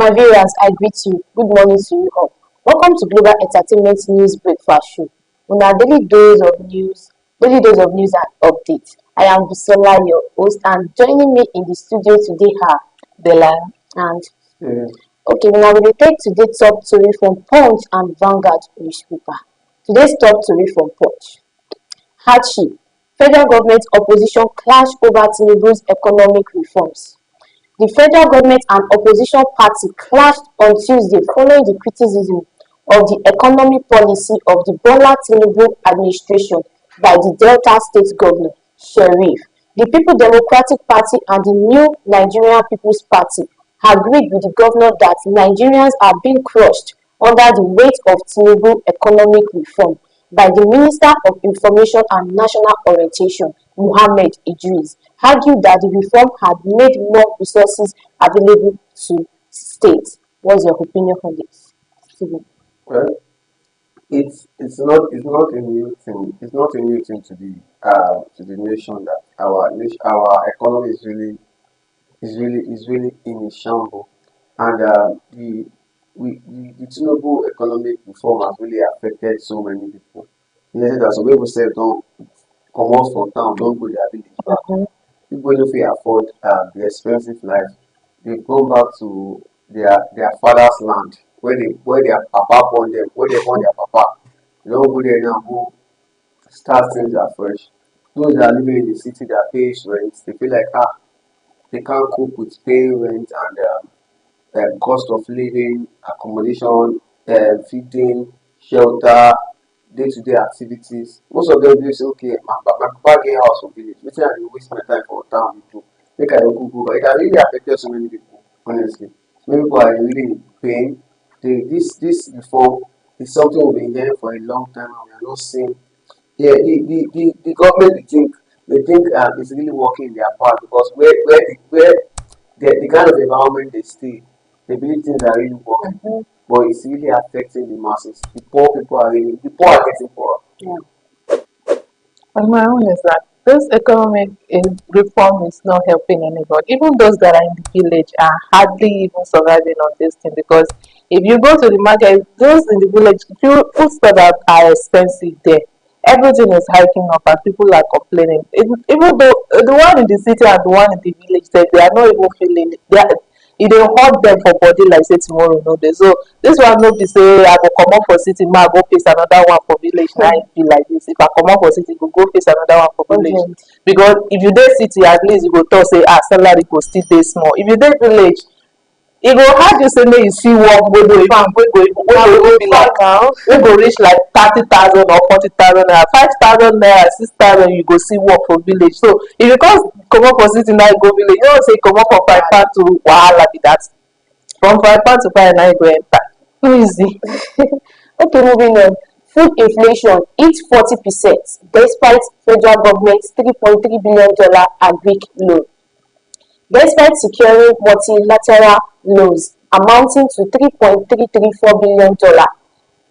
My viewers, I greet you. Good morning to you all. Welcome to Global Entertainment News Breakfast Show. On our daily dose of news and updates. I am Bisola, your host, and joining me in the studio today are Bella and okay, now we will take today's top story from Punch and Vanguard newspaper. Today's top story from Punch. Hardship. Federal government opposition clash over Tinubu's economic reforms. The federal government and opposition party clashed on Tuesday following the criticism of the economic policy of the Bola Tinubu administration by the Delta State Governor, Sheriff. The People Democratic Party and the New Nigerian People's Party agreed with the governor that Nigerians are being crushed under the weight of Tinubu economic reform by the Minister of Information and National Orientation, Mohammed Idris, argued that the reform had made more resources available to states. What's your opinion on this, Stephen? Well, it's not a new thing. It's not a new thing to the nation that our economy is really in a shambles, and the Tinubu economic reform has really affected so many people. Yes, that some people say don't come out from town, don't go their village back. People don't fit afford the expensive life. They go back to their father's land where their papa born them, where they born their papa. They don't go there now go start things afresh. Those that are living in the city that pay rent, they feel like they can't cope with paying rent and cost of living, accommodation, feeding, shelter, day-to-day activities. Most of them do say, okay, my papa get house for village. Which I dey waste my time for town to make I go. But it has really affected so many people, honestly. Many people are really in pain. This reform is something we've been hearing for a long time and we are not seeing. Yeah, the government they think it's really working in their part because where the kind of environment they stay, they believe things are really working. But it's really affecting the masses. The poor people are getting poorer. And my own is that this economic reform is not helping anybody. Even those that are in the village are hardly even surviving on this thing because if you go to the market, those in the village, foodstuffs are expensive there. Everything is hiking up and people are complaining. Even though the one in the city and the one in the village, they are not even feeling it. It dey hurt them for body like say tomorrow no dey. So this one no be say I go comot for city ma go face another one for village na it be like this. If I comot for city go face another one for village because if you dey city at least you go talk say salary go still dey small. If you dey village e go hard you say make you see work wey go reach like 30,000 or 40,000 naira, 5,000 naira, 6,000 you go see work for village. So if you come comot for city now you go village, you know say comot from fry pan to wahala be that. From fry pan to fire now you go enter. Too easy. Okay, moving on. Food inflation hit 40% despite federal government's $3.3 billion agric loan. Despite securing multilateral loans amounting to $3.334 billion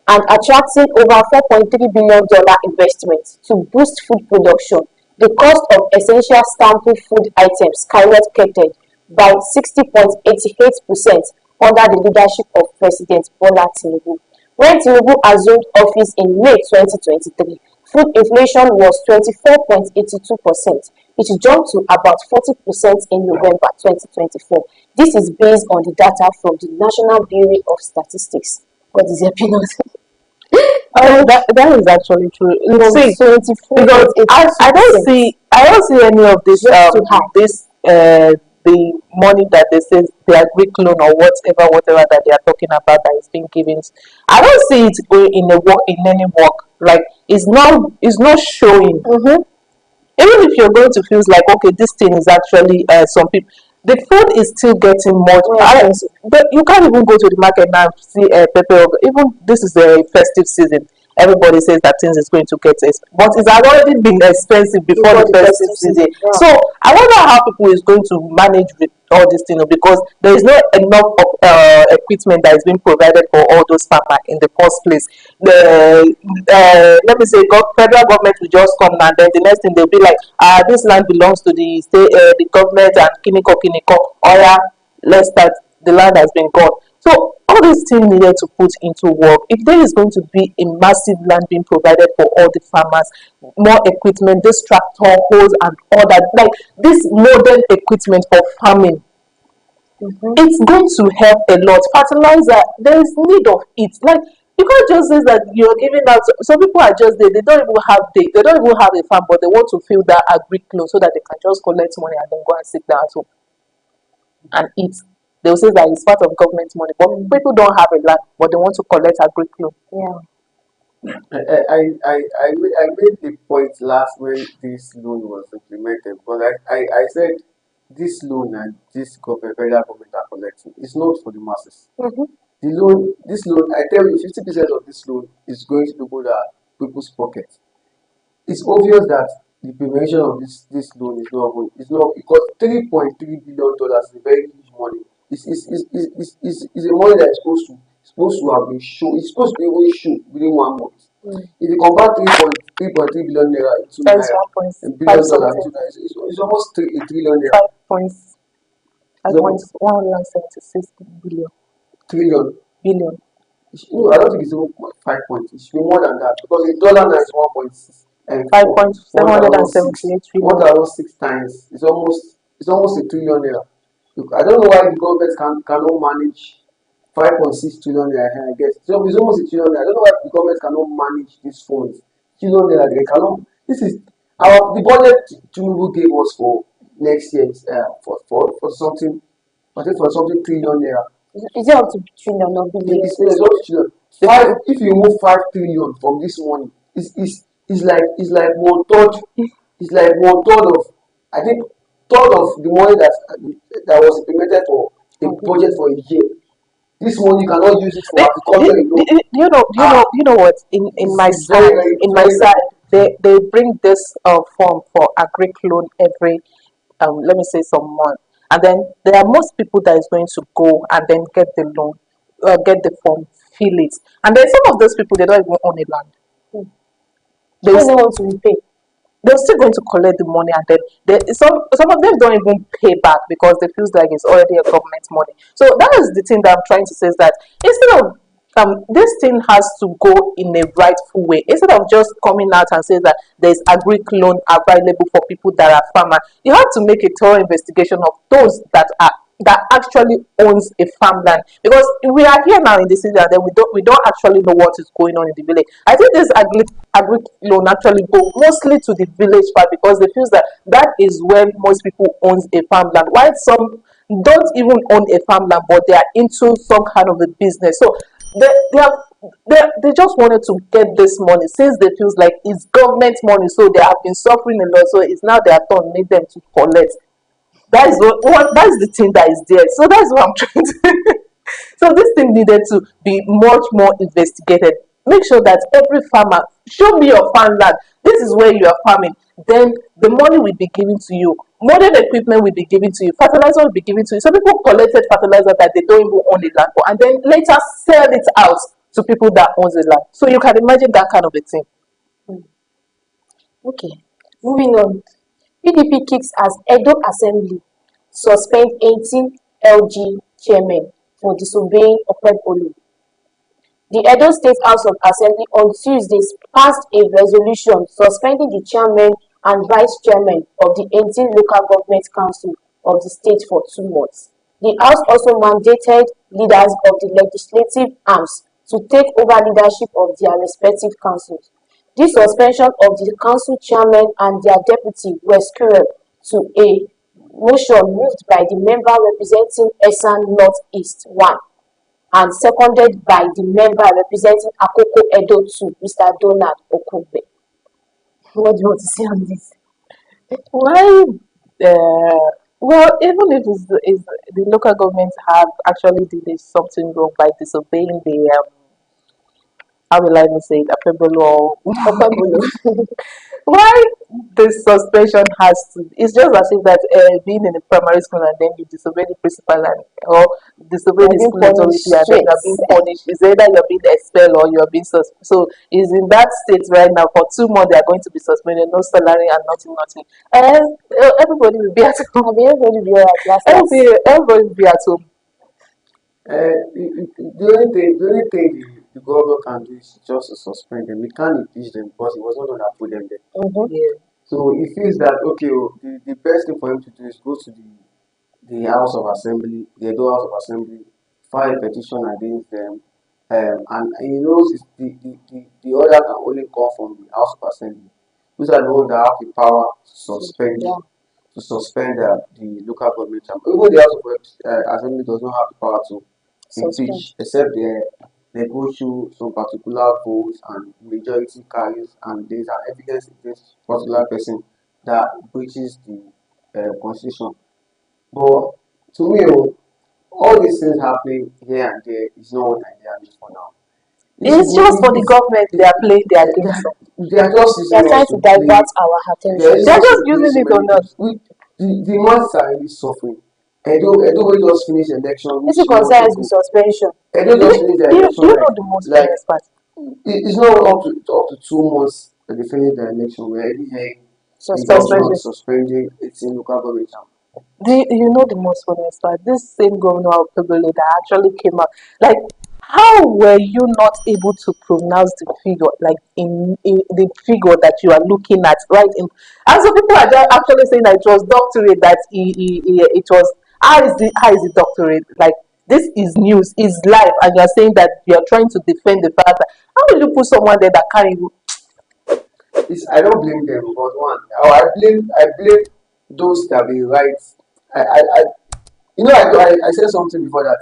and attracting over $4.3 billion investment to boost food production, the cost of essential staple food items skyrocketed by 60.88% under the leadership of President Bola Tinubu. When Tinubu assumed office in May 2023, food inflation was 24.82%. It jumped to about 40% in November 2024. This is based on the data from the National Bureau of Statistics. What is your opinion? That is actually true. See, 24 because I don't see any of this the money that they say the agric loan or whatever that they are talking about that is being given. I don't see it going in any work. Like it's not showing. Even if you're going to feel like okay, this thing is actually some people. The food is still getting more expensive. But you can't even go to the market now and see pepper. Even this is a festive season. Everybody says that things is going to get expensive, but it's already been expensive before the festive season. So I wonder how people is going to manage with all this thing because there is not enough of equipment that is being provided for all those farmers in the first place. Let me say, federal government will just come and then the next thing they'll be like, this land belongs to the state, the government and kiniko. Let's start. The land has been gone. So all these things needed to put into work. If there is going to be a massive land being provided for all the farmers, more equipment, this tractor, hoes, and all that, like this modern equipment for farming, it's going to help a lot. Fertilizer, there is need of it. Like you can't just say that you're giving out. Some people are just there. They don't even have they don't even have a farm, but they want to fill that agri loan so that they can just collect money and then go and sit down at home and eat. They will say that it's part of government money, but people don't have a land, but they want to collect agri loan. Yeah. I made a point last when this loan was implemented, but I said this loan and this federal government are collecting is not for the masses. The loan, this loan, I tell you, 50% of this loan is going to go to people's pockets. It's obvious that the prevention of this loan is not good. It's not because $3.3 billion is a very huge money. It's a money that is supposed to have been shown. It's supposed to be even shown within 1 month. If you compare 3.3 billion naira into That's naira, and billion dollars into naira, it's almost a trillion naira. 176 billion. Trillion. Billion. No, I don't think it's even 5 points. It should be more than that because the dollar now is 1.6 and 5.778 trillion. 1,006 times. It's almost a trillion naira. Look, I don't know why the government cannot manage 5.6 trillion naira. I guess so it's almost a trillion naira. I don't know why the government cannot manage these funds. Trillion naira, they cannot. This is the budget Tinubu gave us for next year for something. I think for something trillion naira. Is it up to trillion or billion? It's not trillion. If you remove 5 trillion from this money, it's like 1/3. It's like 1/3 of, I think, third of the money that was implemented for a budget for a year. This money you cannot use it for agriculture alone. You know what? In my side, they bring this form for agri loan every let me say some month, and then there are most people that is going to go and then get the loan, get the form, fill it, and then some of those people they don't even own a land. They don't want to repay. They're still going to collect the money, and then some of them don't even pay back because they feel like it's already a government money. So that is the thing that I'm trying to say, is that instead of this thing has to go in a rightful way. Instead of just coming out and saying that there's agri loan available for people that are farmers, you have to make a thorough investigation of those that actually owns a farmland, because we are here now in the city and then we don't actually know what is going on in the village. I think this agri loan actually go mostly to the village part because they feel that is where most people owns a farmland, while some don't even own a farmland but they are into some kind of a business. So they just wanted to get this money since they feels like it's government money, so they have been suffering a lot, so it's now their turn, need them to collect. That is that's the thing that is there. So that's what I'm trying to so this thing needed to be much more investigated. Make sure that every farmer, show me your farmland. This is where you are farming. Then the money will be given to you. Modern equipment will be given to you. Fertilizer will be given to you. Some people collected fertilizer that they don't even own the land for, and then later sell it out to people that owns the land. So you can imagine that kind of a thing. Okay, moving on. PDP kicks as Edo Assembly suspend 18 LG chairmen for disobeying Okpebholo. The Edo State House of Assembly on Tuesday passed a resolution suspending the chairman and vice chairman of the 18 local government council of the state for 2 months. The House also mandated leaders of the legislative arms to take over leadership of their respective councils. This suspension of the council chairman and their deputy were secured to a motion moved by the member representing Esan North East 1 and seconded by the member representing Akoko Edo 2, Mr. Donald Okobe. What do you want to say on this? Why? Well, even if the local governments have actually did something wrong by disobeying the how will I even say it, Okpebholo or why the suspension has to, it's just as if that being in a primary school and then you disobey the principal or disobey the school authority and then you're being punished. It's either you're being expelled or you're being suspended. So it's in that state right now. For 2 months they are going to be suspended, no salary and nothing. And everybody will be at home. Everybody will be alright. Everybody will be at home. The only thing the government can do is just to suspend them. We can't impeach them because it was not the that put them there. Yeah. So he feels that okay, the best thing for him to do is go to the House of Assembly, the Edo House of Assembly, file a petition against them, and he knows the order can only come from the House of Assembly. Those are the ones that have the power Yeah. to suspend the local government. Even the House of Assembly does not have the power to Suspend. impeach, except they go through some particular votes and majority carries, and there is an evidence against particular person that breaches the constitution. But to me, all these things happening here and there is not what Nigeria needs for now. It's just for the government they are playing their games on. They are just They are using trying us to to play. divert our They are attention. using They're us just to play using so it many on us. games. The masses are really suffering. Edo wey just finish election This which month concerns the ago. suspension. Edo just finish their election Do you know the most like funniest part? it's not up to 2 months that they finish their election. We're already hearing the Suspension. government suspending 18 local government. You know the most funniest part? This same governor of Togole that actually came out. Like, how were you not able to pronounce the figure, like in the figure that you are looking at, right? And so people are just actually saying that it was doctorate, that it was, how is it doctorate? Like, this is news, is live, and you are saying that you are trying to defend the fact that, how will you put someone there that can't even, I don't blame them, but one, I blame those that be right. I I said something before that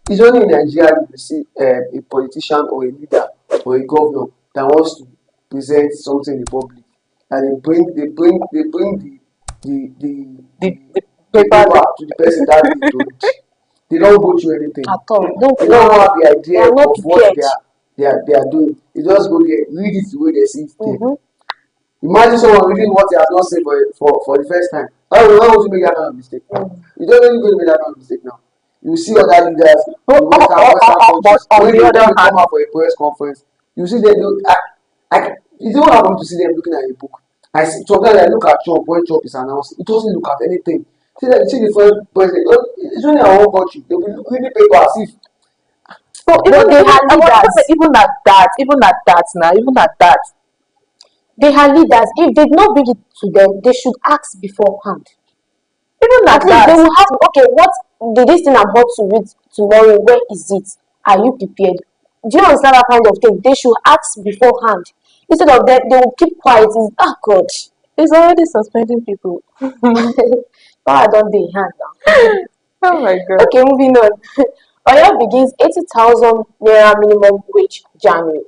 it's only in Nigeria you see a politician or a leader or a governor that wants to present something in the public and they bring the the paper, paper to the person that day to read. They don't go through anything. At all. Don't They don't plan. have the They idea are not of what prepared. they are doing. They just go there, read it the way they see it there. Mm-hmm. Imagine someone reading what he has not seen for the first time. Why would you make that kind of mistake? You don't really going to make that kind of mistake now. You see other leaders but, in Western but countries on the when other they come hand, out for a press conference, you see them look. It don't happen to see them looking at a book. Sometimes I look at Trump when Trump is announcing. It doesn't look at anything. See the first president. It's only our own country. They will read the paper as if. so But they are I was leaders. even at that now, even at that, They are leaders. If they did not bring it to them, they should ask beforehand. even At at least they that, will have, okay, what this thing I'm about to read tomorrow, where is it? Are you prepared? Do you understand that kind of thing? They should ask beforehand. Instead of that, they will keep quiet. It's, oh God. it's already suspending people. Power don't be in hand now. Oh my god. Okay, moving on. Oyo begins 80,000 naira minimum wage January.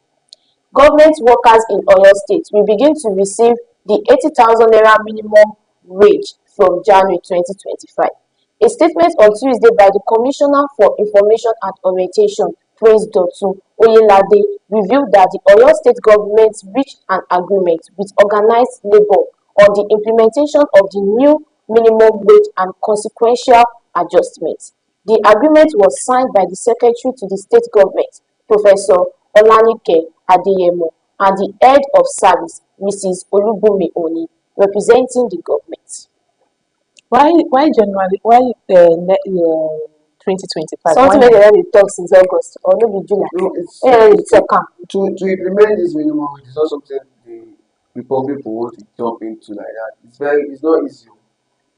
Government workers in Oyo State will begin to receive the 80,000 naira minimum wage from January 2025. A statement on Tuesday by the Commissioner for Information and Orientation, Prince Dotun Oyelade, revealed that the Oyo State government reached an agreement with organized labor on the implementation of the new minimum wage and consequential adjustments. The agreement was signed by the Secretary to the State Government, Professor Olanike Adeyemo, and the Head of Service, Mrs. Olubunmi Oni, representing the government. Why 2025? Something wey dem don dey talk since August or no be July. No, it's Wey dem don dey talk am. to implement this minimum wage is not something the public will want to jump into like that. It's not easy.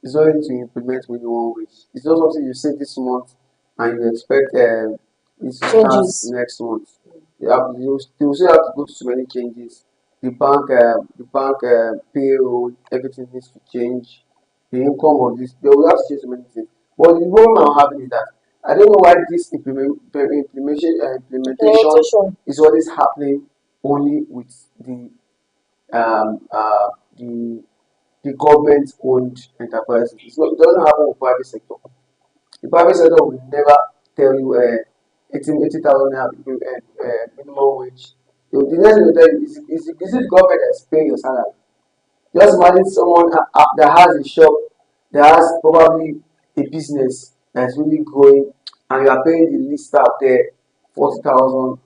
It's not easy to implement minimum wage. It's not something you say this month and you expect it to start Changes. next month. You will still have to go through so many changes. The bank payroll, everything needs to change. The income of this, they will have to change so many things. But the problem I'm having is that I don't know why this implementation Implementation. is always happening only with the um, uh, the the government owned enterprises. It doesn't happen with private sector. The private sector will never tell you 80,000 minimum wage. The next thing they tell you is it the government that is paying your salary? Just imagine someone that has a shop, that has probably a business that is really growing, and you are paying the least staff there 40,000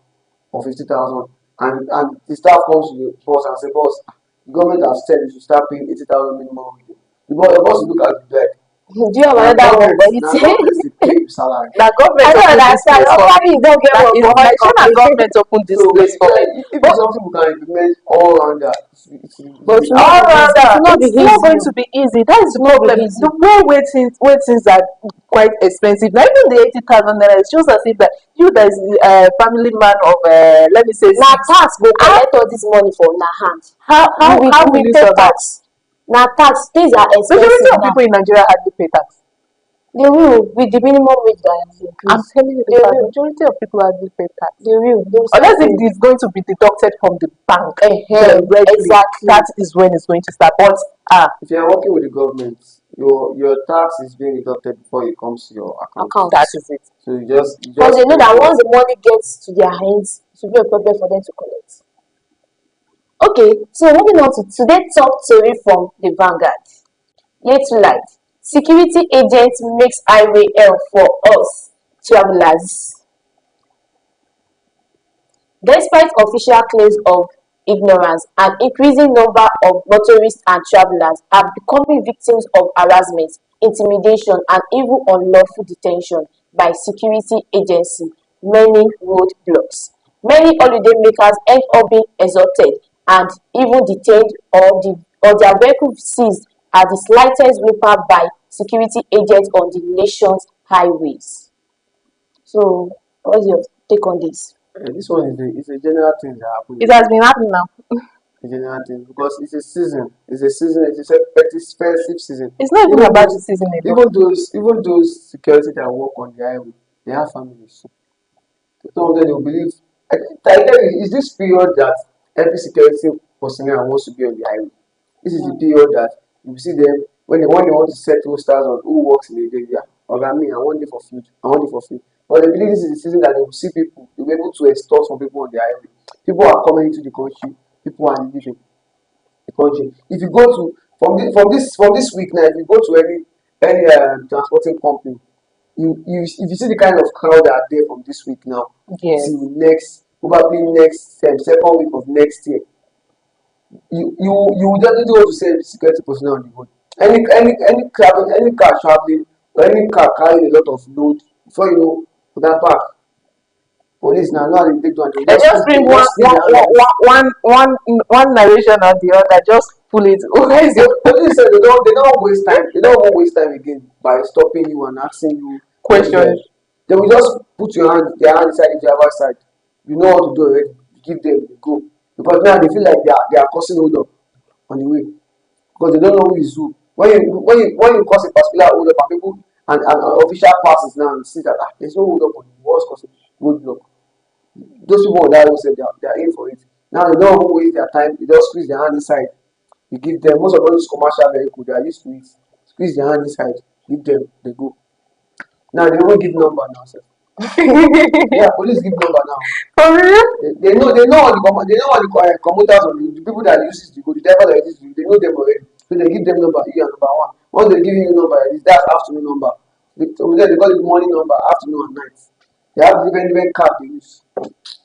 or 50,000, and the staff comes to the boss and say, "Boss, the government has said you should start paying 80,000 minimum wage." The boss will look at you like, Do you have another one for it? Now government dey pay you salary. Now government I don't open this understand. place for Normally, me. you don't get That one is for my high share na company. government open this So place for me. if it's something we can implement all around that, But it's not All be easy. rather, It will not be it's not going easy. to be easy. That is the It will not be problem. easy. The way things are quite expensive. Now even the 80,000 naira, it shows as if that you that is a family man of let me say Na six. tax go collect all this money for na hand. How will you pay survive? tax. Na tax. Things are Majority expensive of now. people in Nigeria hardly pay tax. They will with the minimum wage that has I'm increased. telling you the They fact, will. majority of people hardly pay tax. They will. They will Unless start if paying. it's going to be deducted from the bank directly, Exactly. that is when it's going to start. But if you are working with the government, your tax is being deducted before it comes to your account. that is it. So you just Because they know that pay for once the money gets to their hands, it will be a problem for them to collect. Okay, so moving on to today's top story from the Vanguard. Yet light. Security agents makes highway hell for us travelers. Despite official claims of ignorance, an increasing number of motorists and travelers are becoming victims of harassment, intimidation, and even unlawful detention by security agencies. Many roadblocks. Many holidaymakers end up being extorted and even detained or their vehicle seized at the slightest whimper by security agents on the nation's highways. So, what's your take on this? this one is a general thing that happens. It has been happening now. A general thing because it's a season. It's a season. It's a festive season. It's not even about the season alone. Even those security that work on the highway, they have families. Some of them will believe. I tell you, it's this period that every security personnel wants to be on the highway. This is the period that you see them when they want to set rosters on who works in the area. Or I mean, I want it for food. I want it for food. But they believe this is the season that they will see people. They'll be able to extort from people on the highway. People are coming into the country. People are leaving the country. If you go to from this week now, if you go to any transporting company, if you see the kind of crowd that are there from this week now Yes. till next probably next second week of next year, you will definitely want to send security personnel on the road. Any car traveling or any car carrying a lot of load, before you know, for that park, police now know how they take down. They just bring one narration or the other, just pull it. Where is your Police say they don't waste time. They don't even waste time again by stopping you and asking you question? They will just put their hand inside the driver's side. You know what to do already. You give them, you go. Because now they feel like they are causing hold up on the way. Because they don't know who is who. When you cause a particular hold up and people and official passes now and see that there's no hold up on the what's causing roadblock. Those people on that road say they are in for it. Now they don't even waste their time, they just squeeze their hand inside. You give them most of those commercial vehicles, they are used to it. Squeeze their hand inside, give them, they go. Now they won't give number now, sir. Yeah, police give number now. For real? They know all the commuters or the people that use it to go, the driver that uses it, they know them already. So they give them number, you are number one. Once they give you number, that's afternoon number. Some of them they call it morning number, afternoon and night. They have different card they use.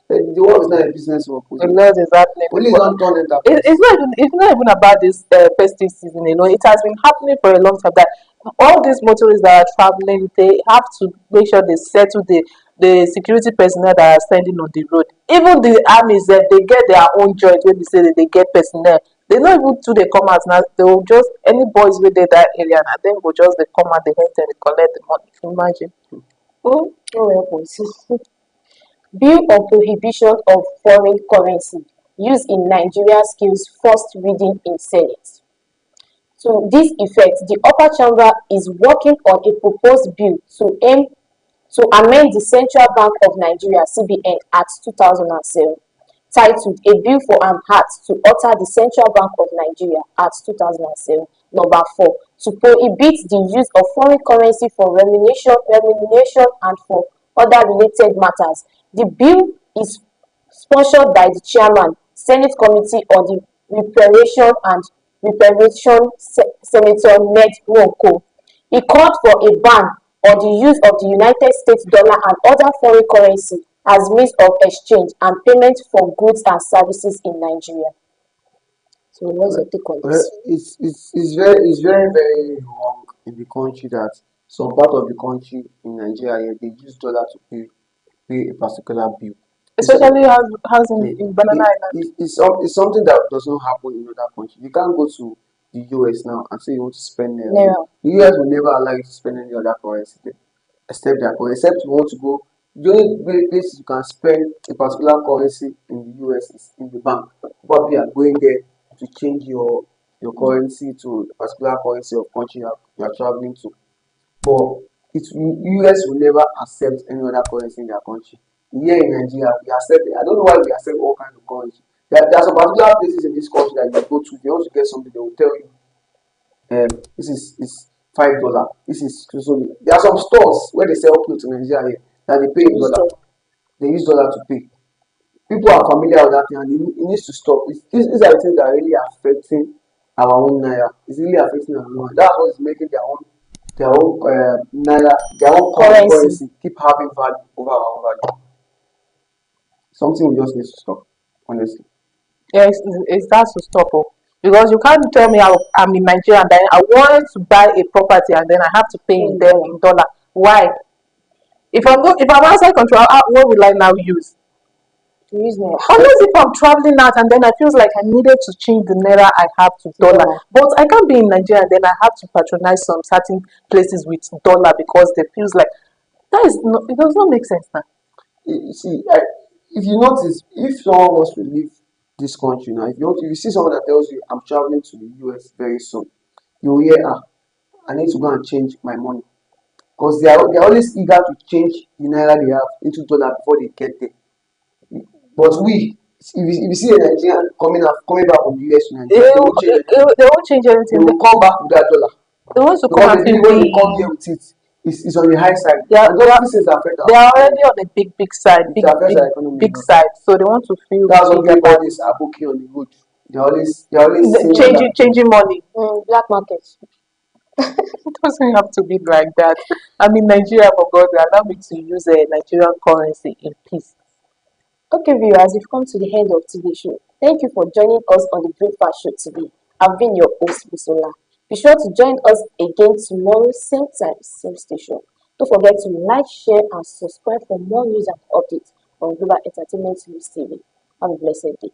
The world is not a business for The police. Lord is happening. Police don't turn enterprise. It's not even about this festive season alone. It has been happening for a long time. That all these motorists that are traveling, they have to make sure they settle the security personnel that are standing on the road. Even the armies, they get their own joint when they say that they get personnel. They don't even do they come out now. They will just any boys with that area and then go just they come out, they enter, they collect the money. Imagine. Oh, no help. Bill on prohibition of foreign currency used in Nigeria skills first reading in Senate. To this effect, the upper chamber is working on a proposed bill to amend the Central Bank of Nigeria (CBN) Act 2007, titled "A Bill for an Act to Alter the Central Bank of Nigeria Act 2007, Number 4, to prohibit the use of foreign currency for remuneration and for other related matters." The bill is sponsored by the chairman, Senate Committee on the Reparation and Reparation, Senator Ned Nwoko. He called for a ban on the use of the United States dollar and other foreign currency as means of exchange and payment for goods and services in Nigeria. So what's your take on this? It's very very wrong in the country that some part of the country in Nigeria they use dollar to pay a particular bill. It's, Especially as in Banana Island. it's something that does not happen in other countries. You can't go to the US now and say you want to spend naira. Naira. The US will never allow you to spend any other currency there, except their currency. Except you want to go, the only place you can spend a particular currency in the US is in the bank. Probably you are going there to change your currency to a particular currency of country you are traveling to. But US will never accept any other currency in their country. Here in Nigeria, we accept it. I don't know why we accept all kinds of currency. There are some particular places in this country that you go to, if you want to get something, they will tell you, this is $5. This is so. There are some stores where they sell clothes in Nigeria here that they pay in dollar. They use dollar to pay. People are familiar with that thing, and it needs to stop. These are the things that are really affecting our own naira. It's really affecting our own. That's what is making their own naira, their own currency keep having value over our own value. Something we just need to stop, honestly. Yes, it has to stop. Oh. Because you can't tell me I'm in Nigeria and then I want to buy a property and then I have to pay in them in dollar. Why? If I'm outside country, what will I now use? Unless if I'm traveling out and then I feel like I needed to change the naira I have to dollar. But I can't be in Nigeria and then I have to patronize some certain places with dollar because they feels like it does not make sense now. You see, if you notice, if someone wants to leave this country now, if you see someone that tells you I'm traveling to the US very soon, you will hear, I need to go and change my money. Because they're always eager to change the naira they have into dollar before they get there. But if you see a Nigerian coming back from the US to Nigeria, they won't change they anything. will come back with that dollar. They want to Because come and they feel believe when they come here with it, it's on the high side. they are And those things affect they our are already on the big side, it affects our economy. big side. So they want to feel That's what big about everybody's booking on the road. They're always saying that. changing money. Black market. It doesn't have to be like that. I'm in Nigeria, for God, allow me to use a Nigerian currency in peace. Okay, viewers, we've come to the end of today's show. Thank you for joining us on the Breakfast Show today. I've been your host, Bisola. Be sure to join us again tomorrow, same time, same station. Don't forget to like, share, and subscribe for more news and updates on Global Entertainment News TV. Have a blessed day.